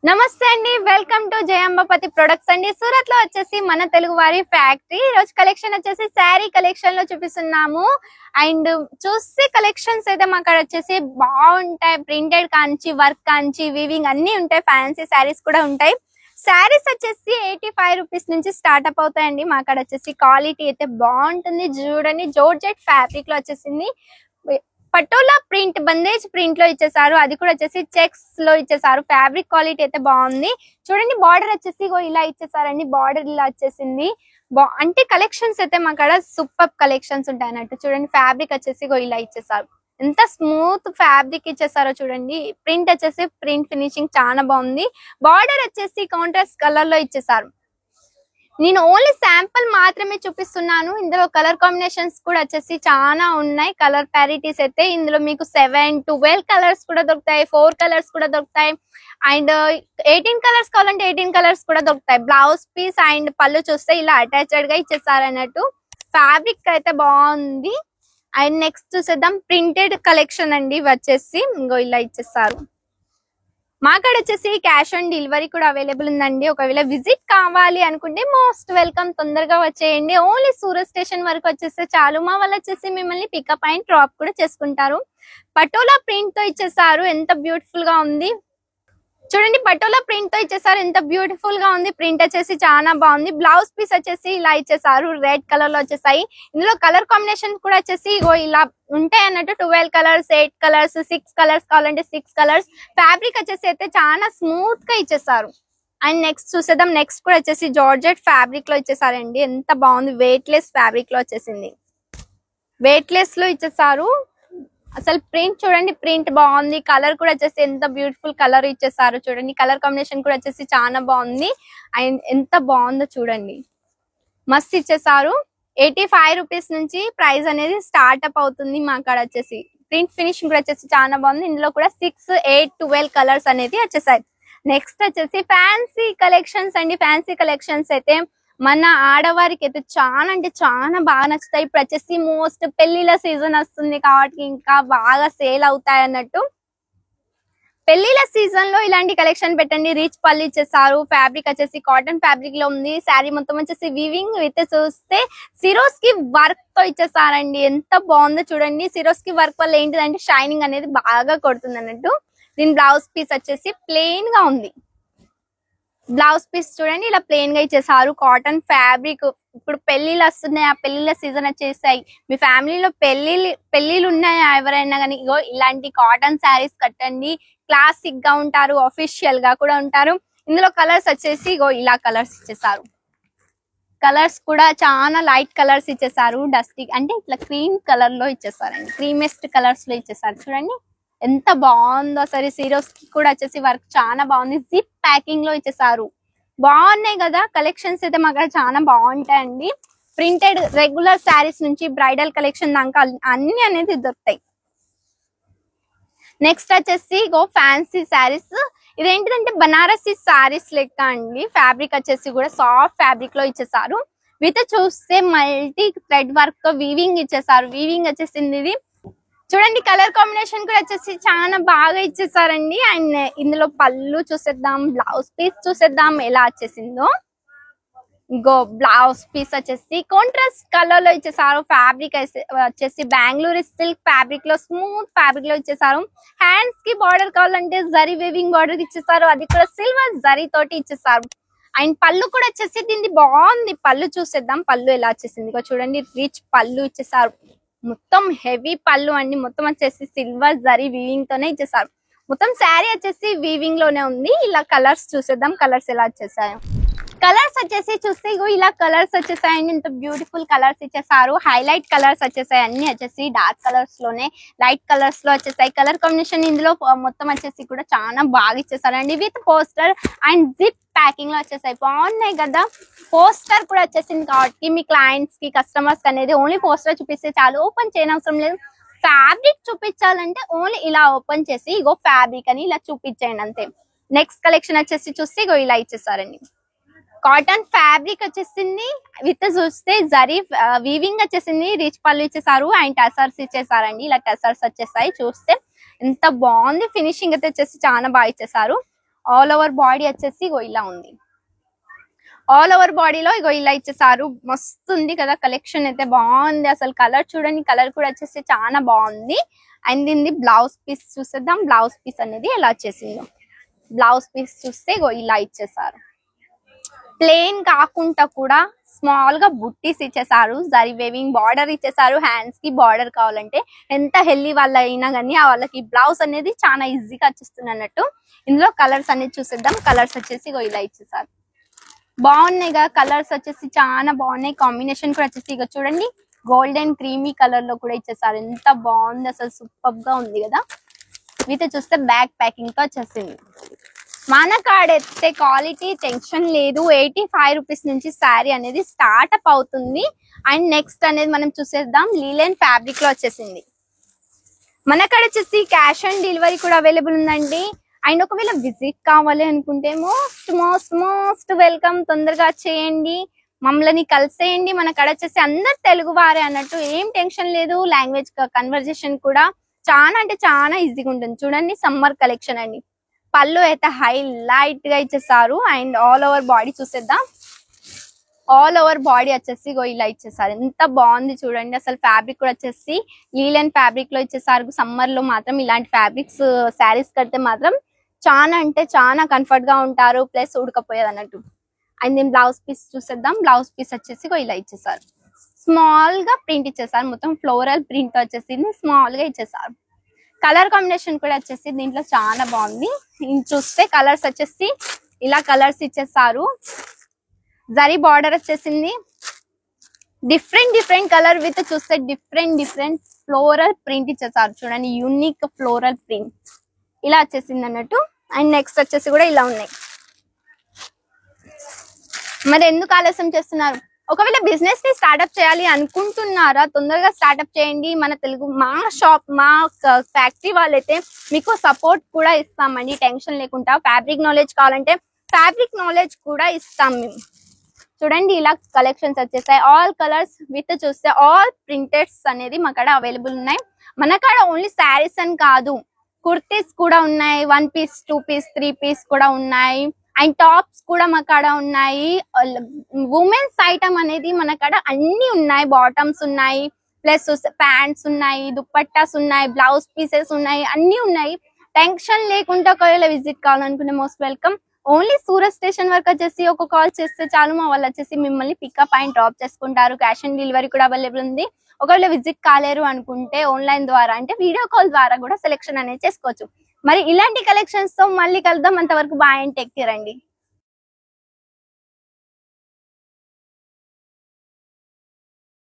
నమస్తే అండి, welcome to జయాంబపతి products అండి. సూరత్ లో వచ్చేసి మన తెలుగు వారి ఫ్యాక్టరీ. ఈ రోజు కలెక్షన్ వచ్చేసి శారీ కలెక్షన్ లో చూపిస్తున్నాము. అండ్ చూస్తే కలెక్షన్స్ అయితే మాకు వచ్చేసి బాగుంటాయి. ప్రింటెడ్ కాంచి, వర్క్ కాంచి, వీవింగ్ అన్ని ఉంటాయి. ఫ్యాన్సీ శారీస్ కూడా ఉంటాయి. శారీస్ వచ్చేసి 85 రూపీస్ నుంచి స్టార్ట్అప్ అవుతాయండి. మా కాడ వచ్చేసి క్వాలిటీ అయితే బాగుంటుంది. చూడండి, జోర్జెట్ ఫ్యాబ్రిక్ లో వచ్చేసింది. పటోలా ప్రింట్, బందేజ్ ప్రింట్ లో ఇచ్చేసారు. అది కూడా వచ్చేసి చెక్స్ లో ఇచ్చేసారు. ఫ్యాబ్రిక్ క్వాలిటీ అయితే బాగుంది. చూడండి, బార్డర్ వచ్చేసి ఇలా ఇచ్చేసారండి. బార్డర్ ఇలా వచ్చేసింది. అంటే కలెక్షన్స్ అయితే మా కాడ సూపర్ కలెక్షన్స్ ఉంటాయి అన్నట్టు. చూడండి, ఫ్యాబ్రిక్ వచ్చేసి ఇలా ఇచ్చేసారు. ఎంత స్మూత్ ఫ్యాబ్రిక్ ఇచ్చేసారో చూడండి. ప్రింట్ వచ్చేసి ప్రింట్ ఫినిషింగ్ చాలా బాగుంది. బార్డర్ వచ్చేసి కాంట్రాస్ట్ కలర్ లో ఇచ్చేసారు. నేను ఓన్లీ శాంపుల్ మాత్రమే చూపిస్తున్నాను. ఇందులో కలర్ కాంబినేషన్స్ కూడా వచ్చేసి చాలా ఉన్నాయి. కలర్ ప్యారిటీస్ అయితే ఇందులో మీకు 7, 12 కలర్స్ కూడా దొరుకుతాయి. 4 కలర్స్ కూడా దొరుకుతాయి. అండ్ 18 కలర్స్ కావాలంటే 18 కలర్స్ కూడా దొరుకుతాయి. బ్లౌజ్ పీస్ అండ్ పళ్ళు చూస్తే ఇలా అటాచ్డ్ గా ఇచ్చేసారు అన్నట్టు. ఫ్యాబ్రిక్ అయితే బాగుంది. అండ్ నెక్స్ట్ చూసేద్దాం, ప్రింటెడ్ కలెక్షన్ అండి. వచ్చేసి ఇంకో ఇలా ఇచ్చేసారు. మా కాడ వచ్చేసి క్యాష్ ఆన్ డెలివరీ కూడా అవైలబుల్ ఉందండి. ఒకవేళ విజిట్ కావాలి అనుకుంటే మోస్ట్ వెల్కమ్, తొందరగా వచ్చేయండి. ఓన్లీ సూరత్ స్టేషన్ వరకు వచ్చేస్తే చాలు. మా వాళ్ళు వచ్చేసి మిమ్మల్ని పికప్ అండ్ డ్రాప్ కూడా చేసుకుంటారు. పటోలా ప్రింట్ తో ఇచ్చేసారు. ఎంత బ్యూటిఫుల్ గా ఉంది చూడండి. పటోలా ప్రింట్ తో ఇచ్చేసారు. ఎంత బ్యూటిఫుల్ గా ఉంది. ప్రింట్ వచ్చేసి చాలా బాగుంది. బ్లౌజ్ పీస్ వచ్చేసి ఇలా ఇచ్చేసారు. రెడ్ కలర్ లో వచ్చేసాయి. ఇందులో కలర్ కాంబినేషన్ కూడా వచ్చేసి ఇలా ఉంటాయి అన్నట్టు. 12 కలర్స్, 8 కలర్స్, 6 కలర్స్ కావాలంటే 6 కలర్స్. ఫ్యాబ్రిక్ వచ్చేసి అయితే చాలా స్మూత్ గా ఇచ్చేసారు. అండ్ నెక్స్ట్ చూసేద్దాం. నెక్స్ట్ కూడా వచ్చేసి జార్జెట్ ఫ్యాబ్రిక్ లో ఇచ్చేసారండి. ఎంత బాగుంది. వెయిట్ లెస్ ఫ్యాబ్రిక్ లో వచ్చేసింది. వెయిట్ లెస్ లో ఇచ్చేసారు. అసలు ప్రింట్ చూడండి, ప్రింట్ బాగుంది. కలర్ కూడా వచ్చేసి ఎంత బ్యూటిఫుల్ కలర్ ఇచ్చేసారు చూడండి. కలర్ కాంబినేషన్ కూడా వచ్చేసి చాలా బాగుంది. అండ్ ఎంత బాగుందో చూడండి, మస్త్ ఇచ్చేసారు. 85 రూపీస్ నుంచి ప్రైస్ అనేది స్టార్ట్అప్ అవుతుంది. మా కాడ వచ్చేసి ప్రింట్ ఫినిషింగ్ కూడా వచ్చేసి చాలా బాగుంది. ఇందులో కూడా 6, 8, 12 కలర్స్ అనేది వచ్చేసాయి. నెక్స్ట్ వచ్చేసి ఫ్యాన్సీ కలెక్షన్స్ అండి. ఫ్యాన్సీ కలెక్షన్స్ అయితే మన ఆడవారికి అయితే చాలా అంటే చాలా బాగా నచ్చుతాయి. ఇప్పుడు వచ్చేసి మోస్ట్ పెళ్లిళ్ళ సీజన్ వస్తుంది కాబట్టి ఇంకా బాగా సేల్ అవుతాయి అన్నట్టు. పెళ్లిళ్ళ సీజన్ లో ఇలాంటి కలెక్షన్ పెట్టండి. రిచ్ పళ్ళు ఇచ్చేసారు. ఫ్యాబ్రిక్ వచ్చేసి కాటన్ ఫ్యాబ్రిక్ లో ఉంది. శారీ మొత్తం వచ్చేసి వీవింగ్ విత్ చూస్తే సిరోస్ కి వర్క్ తో ఇచ్చేసారండి. ఎంత బాగుందో చూడండి. సిరోస్ కి వర్క్ వల్ల ఏంటిదంటే షైనింగ్ అనేది బాగా కొడుతుంది అన్నట్టు. దీని బ్లౌజ్ పీస్ వచ్చేసి ప్లెయిన్ గా ఉంది. బ్లౌజ్ పీస్ చూడండి, ఇలా ప్లెయిన్ గా ఇచ్చేసారు. Cotton fabric. ఇప్పుడు పెళ్లిళ్ళు వస్తున్నాయి, ఆ పెళ్లిళ్ళ సీజన్ వచ్చేసాయి. మీ ఫ్యామిలీలో పెళ్లిళ్ళు ఉన్నాయా ఎవరైనా కానీ, ఇగో ఇలాంటి కాటన్ శారీస్ కట్టండి. క్లాసిక్ గా ఉంటారు, అఫీషియల్ గా కూడా ఉంటారు. ఇందులో కలర్స్ వచ్చేసి ఇగో ఇలా కలర్స్ ఇచ్చేసారు. కలర్స్ కూడా చాలా లైట్ కలర్స్ ఇచ్చేసారు. డస్టీ అంటే ఇట్లా క్రీమ్ కలర్ లో ఇచ్చేసారండి. క్రీమెస్ట్ కలర్స్ లో ఇచ్చేసారు చూడండి. ఎంత బాగుందో అసలు. సీరోస్ కి కూడా వచ్చేసి వర్క్ చాలా బాగుంది. జిప్ ప్యాకింగ్ లో ఇచ్చేసారు. బాగున్నాయి కదా కలెక్షన్స్ అయితే మాకు చాలా బాగుంటాయండి. ప్రింటెడ్ రెగ్యులర్ శారీస్ నుంచి బ్రైడల్ కలెక్షన్ దాకా అన్ని అనేది దొరుకుతాయి. నెక్స్ట్ వచ్చేసి ఫ్యాన్సీ శారీస్. ఇదేంటిదంటే బనారసి శారీస్ లెక్క అండి. ఫ్యాబ్రిక్ వచ్చేసి కూడా సాఫ్ట్ ఫ్యాబ్రిక్ లో ఇచ్చేసారు. విత్ చూస్తే మల్టీ థ్రెడ్ వర్క్ తో వీవింగ్ ఇచ్చేసారు. వీవింగ్ వచ్చేసింది ఇది చూడండి. కలర్ కాంబినేషన్ కూడా వచ్చేసి చాలా బాగా ఇచ్చేసారండి. అండ్ ఇందులో పళ్ళు చూసేద్దాం, బ్లౌజ్ పీస్ చూసేద్దాం ఎలా వచ్చేసిందో. బ్లౌజ్ పీస్ వచ్చేసి కాంట్రాస్ట్ కలర్ లో ఇచ్చేసారు. ఫ్యాబ్రిక్ వచ్చేసి బెంగళూరు సిల్క్ ఫ్యాబ్రిక్ లో, స్మూత్ ఫ్యాబ్రిక్ లో ఇచ్చేసారు. హ్యాండ్స్ కి బార్డర్ కావాలంటే జరీ వేవింగ్ బార్డర్ ఇచ్చేసారు. అది కూడా సిల్వర్ జరీ తోటి ఇచ్చేసారు. అండ్ పళ్ళు కూడా వచ్చేసి దీన్ని బాగుంది. పళ్ళు చూసేద్దాం, పళ్ళు ఎలా వచ్చేసింది చూడండి. రిచ్ పళ్ళు ఇచ్చేసారు. మొత్తం హెవీ పళ్ళు అండి. మొత్తం వచ్చేసి సిల్వర్ జరీ వీవింగ్ తోనే ఇచ్చేసారు. మొత్తం శారీ వచ్చేసి వీవింగ్ లోనే ఉంది. ఇలా కలర్స్ చూసేద్దాం, కలర్స్ ఎలా వచ్చేసాయో. కలర్స్ వచ్చేసి చూస్తే ఇలా కలర్స్ వచ్చేసాయండి. ఇంత బ్యూటిఫుల్ కలర్స్ ఇచ్చేసారు. హైలైట్ కలర్స్ వచ్చేసాయి. అన్ని వచ్చేసి డార్క్ కలర్స్ లోనే లైట్ కలర్స్ లో వచ్చేసాయి. కలర్ కాంబినేషన్ ఇందులో మొత్తం వచ్చేసి కూడా చాలా బాగా ఇచ్చేసారండి. With poster and zip packing లో వచ్చేసాయి. బాగున్నాయి కదా. పోస్టర్ కూడా వచ్చేసింది కాబట్టి మీ క్లయింట్స్ కి, కస్టమర్స్ అనేది ఓన్లీ పోస్టర్ చూపిస్తే చాలు. ఓపెన్ చేయనవసరం లేదు. ఫ్యాబ్రిక్ చూపించాలంటే ఓన్లీ ఇలా ఓపెన్ చేసి ఫ్యాబ్రిక్ అని ఇలా చూపించండి అంతే. నెక్స్ట్ కలెక్షన్ వచ్చేసి చూస్తే ఇలా ఇచ్చేసారండి. కాటన్ ఫ్యాబ్రిక్ వచ్చేసింది. విత్ చూస్తే జరీ వీవింగ్ వచ్చేసింది. రిచ్ పళ్ళు ఇచ్చేసారు. అండ్ టసర్స్ ఇచ్చేసారండి. ఇలా టసర్స్ వచ్చేసాయి. చూస్తే ఎంత బాగుంది. ఫినిషింగ్ అయితే వచ్చేసి చాలా బాగా ఇచ్చేసారు. ఆల్ ఓవర్ బాడీ వచ్చేసి ఇగో ఇలా ఉంది. ఆల్ ఓవర్ బాడీలో ఇగో ఇలా ఇచ్చేసారు. మస్తు ఉంది కదా కలెక్షన్ అయితే, బాగుంది అసలు. కలర్ చూడండి, కలర్ కూడా వచ్చేసి చాలా బాగుంది. అండ్ దీన్ని బ్లౌజ్ పీస్ చూసేద్దాం. బ్లౌజ్ పీస్ అనేది ఎలా వచ్చేసిందో. బ్లౌజ్ పీస్ చూస్తే ఇగో ఇలా ఇచ్చేసారు. ప్లెయిన్ కాకుండా కూడా స్మాల్ గా బుట్టీస్ ఇచ్చేసారు. జరీ వేవింగ్ బార్డర్ ఇచ్చేసారు. హ్యాండ్స్ కి బార్డర్ కావాలంటే ఎంత హెల్దీ వాళ్ళ అయినా కానీ వాళ్ళకి బ్లౌజ్ అనేది చాలా ఈజీగా వచ్చేస్తుంది అన్నట్టు. ఇందులో కలర్స్ అనేది చూసేద్దాం. కలర్స్ వచ్చేసి ఇగో ఇలా ఇచ్చేసారు. బాగున్నాయి కదా కలర్స్ వచ్చేసి, చాలా బాగున్నాయి. కాంబినేషన్ కూడా వచ్చేసి ఇక చూడండి గోల్డెన్ క్రీమీ కలర్ లో కూడా ఇచ్చేసారు. ఎంత బాగుంది అసలు, సూపర్ గా ఉంది కదా. వీటితో చూస్తే బ్యాక్ ప్యాకింగ్ తో వచ్చేసింది. మన కాడైతే క్వాలిటీ టెన్షన్ లేదు. 85 రూపీస్ నుంచి శారీ అనేది స్టార్ట్అప్ అవుతుంది. అండ్ నెక్స్ట్ అనేది మనం చూసేద్దాం. లీలెన్ ఫ్యాబ్రిక్ లో వచ్చేసింది. మన కాడ వచ్చేసి క్యాష్ ఆన్ డెలివరీ కూడా అవైలబుల్ ఉందండి. అండ్ ఒకవేళ విజిట్ కావాలి అనుకుంటే మోస్ట్ మోస్ట్ మోస్ట్ వెల్కమ్. తొందరగా చేయండి, మమ్మల్ని కలిసేయండి. మన కాడ వచ్చేసి అందరు తెలుగు వారే అన్నట్టు, ఏం టెన్షన్ లేదు. లాంగ్వేజ్ కన్వర్జేషన్ కూడా చాలా అంటే చాలా ఈజీగా ఉంటుంది. చూడండి సమ్మర్ కలెక్షన్ అండి. పళ్ళు అయితే హైలైట్ గా ఇచ్చేసారు. అండ్ ఆల్ ఓవర్ బాడీ చూసేద్దాం. ఆల్ ఓవర్ బాడీ వచ్చేసి ఇలా ఇచ్చేసారు. ఎంత బాగుంది చూడండి అసలు. ఫ్యాబ్రిక్ కూడా వచ్చేసి లీలెన్ ఫ్యాబ్రిక్ లో ఇచ్చేసారు. సమ్మర్ లో మాత్రం ఇలాంటి ఫ్యాబ్రిక్స్ శారీస్ కడితే మాత్రం చాలా అంటే చాలా కంఫర్ట్ గా ఉంటారు, ప్లస్ ఉడకపోయేది అన్నట్టు. అండ్ దీని బ్లౌజ్ పీస్ చూసేద్దాం. బ్లౌజ్ పీస్ వచ్చేసి ఇలా ఇచ్చేసారు. స్మాల్ గా ప్రింట్ ఇచ్చేసారు. మొత్తం ఫ్లోరల్ ప్రింట్ వచ్చేసింది, స్మాల్ గా ఇచ్చేసారు. కలర్ కాంబినేషన్ కూడా వచ్చేసి దీంట్లో చాలా బాగుంది. చూస్తే కలర్స్ వచ్చేసి ఇలా కలర్స్ ఇచ్చేసారు. జరీ బార్డర్ వచ్చేసింది. డిఫరెంట్ డిఫరెంట్ కలర్ విత్ చూస్తే డిఫరెంట్ డిఫరెంట్ ఫ్లోరల్ ప్రింట్ ఇచ్చేసారు. చూడండి యూనిక్ ఫ్లోరల్ ప్రింట్ ఇలా వచ్చేసింది అన్నట్టు. అండ్ నెక్స్ట్ వచ్చేసి కూడా ఇలా ఉన్నాయి. మరి ఎందుకు ఆలస్యం చేస్తున్నారు? ఒకవేళ బిజినెస్ ని స్టార్ట్అప్ చేయాలి అనుకుంటున్నారా, తొందరగా స్టార్ట్అప్ చేయండి. మన తెలుగు మా ఫ్యాక్టరీ వాళ్ళైతే మీకు సపోర్ట్ కూడా ఇస్తామండి, టెన్షన్ లేకుండా. ఫ్యాబ్రిక్ నాలెడ్జ్ కావాలంటే ఫ్యాబ్రిక్ నాలెడ్జ్ కూడా ఇస్తాం మేము. చూడండి ఇలా కలెక్షన్స్ వచ్చేసాయి. ఆల్ కలర్స్ విత్ చూస్తే ఆల్ ప్రింటెడ్స్ అనేది మా కాడ అవైలబుల్ ఉన్నాయి. మన కాడ ఓన్లీ శారీస్ అని కాదు, కుర్తీస్ కూడా ఉన్నాయి. 1 పీస్ 2 పీస్ 3 పీస్ కూడా ఉన్నాయి. అండ్ టాప్స్ కూడా మా కాడ ఉన్నాయి. ఉమెన్స్ ఐటమ్ అనేది మన కాడ అన్ని ఉన్నాయి. బాటమ్స్ ఉన్నాయి, ప్లస్ ప్యాంట్స్ ఉన్నాయి, దుప్పట్టాస్ ఉన్నాయి, బ్లౌజ్ పీసెస్ ఉన్నాయి, అన్ని ఉన్నాయి. టెన్షన్ లేకుండా ఒకవేళ విజిట్ కావాలనుకునే most welcome. Only Surat station వరకు వచ్చేసి ఒక కాల్ చేస్తే చాలు, మా వాళ్ళు వచ్చేసి మిమ్మల్ని పికప్ అండ్ డ్రాప్ చేసుకుంటారు. క్యాష్ ఆన్ డెలివరీ కూడా అవైలబుల్ ఉంది. ఒకవేళ విజిట్ కాలేరు అనుకుంటే ఆన్లైన్ ద్వారా అంటే వీడియో కాల్ ద్వారా కూడా సెలెక్షన్ అనేది చేసుకోవచ్చు. మరి ఇలాంటి కలెక్షన్స్ తో మళ్ళీ కలుద్దాం. అంతవరకు బాయ్ అండ్ టేక్ కేర్ అండి.